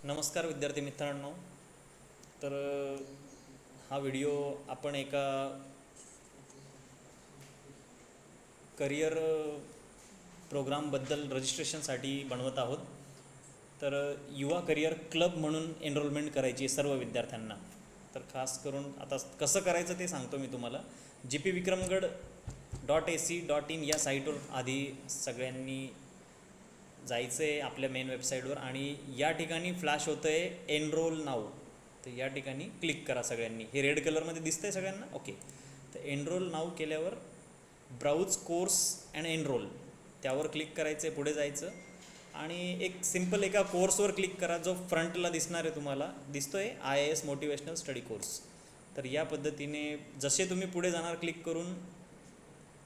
नमस्कार विद्यार्थी मित्रांनो. तर हा व्हिडिओ आपण एका करिअर प्रोग्रामबद्दल रजिस्ट्रेशनसाठी बनवत आहोत. तर युवा करिअर क्लब म्हणून एनरोलमेंट करायची आहे सर्व विद्यार्थ्यांना. तर खास करून आता कसं करायचं ते सांगतो मी तुम्हाला. gpvikramgarh.ac.in या साईटवर आधी सगळ्यांनी जायचं आहे आपल्या मेन वेबसाईटवर आणि या ठिकाणी फ्लॅश होतं आहे एनरोल नाव. तर या ठिकाणी क्लिक करा सगळ्यांनी. हे रेड कलरमध्ये दिसतं आहे सगळ्यांना. ओके, तर एनरोल नाव केल्यावर ब्राउज कोर्स अँड एनरोल त्यावर क्लिक करायचं आहे. पुढे जायचं आणि एक सिम्पल एका कोर्सवर क्लिक करा जो फ्रंटला दिसणार आहे. तुम्हाला दिसतो आहे IAS मोटिवेशनल स्टडी कोर्स. तर या पद्धतीने जसे तुम्ही पुढे जाणार क्लिक करून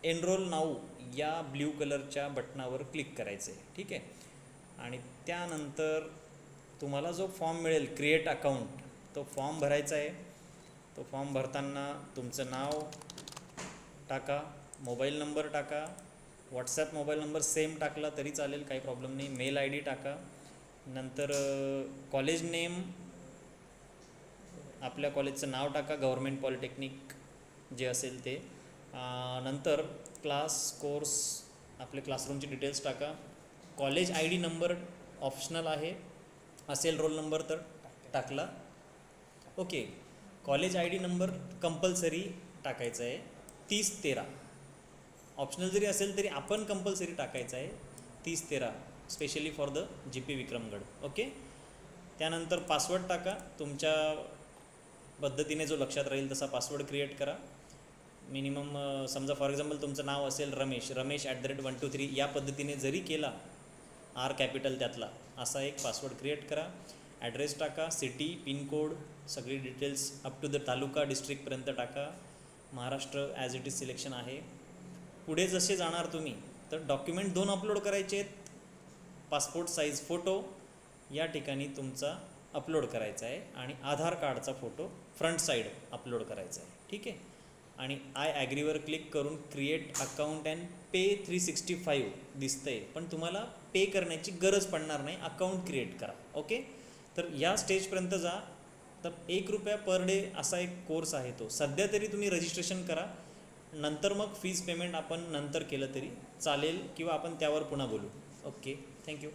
एनरोल नाऊ या ब्ल्यू कलरच्या बटनावर क्लिक करायचं आहे. ठीक आहे. आणि त्यानंतर तुम्हाला जो फॉर्म मिळेल क्रिएट अकाउंट, तो फॉर्म भरायचा आहे. तो फॉर्म भरताना तुमचं नाव टाका, मोबाईल नंबर टाका, व्हॉट्सॲप मोबाईल नंबर सेम टाकला तरी चालेल, काही प्रॉब्लेम नाही. मेल ID टाका. नंतर कॉलेज नेम, आपल्या कॉलेजचं नाव टाका, गव्हर्मेंट पॉलिटेक्निक जे असेल ते. नंतर क्लास कोर्स, आपले क्लासरूमचे डिटेल्स टाका. कॉलेज ID नंबर ऑप्शनल आहे, असेल रोल नंबर तर टाकला. Okay, college ID number compulsory टाकायचा आहे 3013. ऑप्शनल जरी असेल तरी आपण कंपल्सरी टाकायचं आहे 3013, specially for the GP Vikramgad. Okay, त्यानंतर पासवर्ड टाका. तुमच्या पद्धतीने जो लक्षात राहील तसा पासवर्ड क्रिएट करा. मिनिमम समजा फॉर एक्झाम्पल तुमचं नाव असेल रमेश @123 या पद्धतीने जरी केला, R कॅपिटल त्यातला, असा एक पासवर्ड क्रिएट करा. ॲड्रेस टाका, सिटी, पिनकोड, सगळी डिटेल्स अप टू द तालुका डिस्ट्रिक्टपर्यंत टाका. Maharashtra as it is selection आहे. पुढे जसे जाणार तुम्ही तर डॉक्युमेंट 2 अपलोड करायचे आहेत. पासपोर्ट साईज फोटो या ठिकाणी तुमचा अपलोड करायचा आहे आणि आधार कार्डचा फोटो फ्रंट साईड अपलोड करायचा आहे. ठीक आहे. आणि आय ॲग्रीवर क्लिक करून क्रिएट अकाउंट अँड पे 365 दिसतं आहे, पण तुम्हाला पे करण्याची गरज पडणार नाही, अकाउंट क्रिएट करा. ओके, तर या स्टेजपर्यंत जा. तर ₹1 पर डे असा एक कोर्स आहे तो. सध्या तरी तुम्ही रजिस्ट्रेशन करा, नंतर मग फीज पेमेंट आपण नंतर केलं तरी चालेल किंवा आपण त्यावर पुन्हा बोलू. Okay, thank you.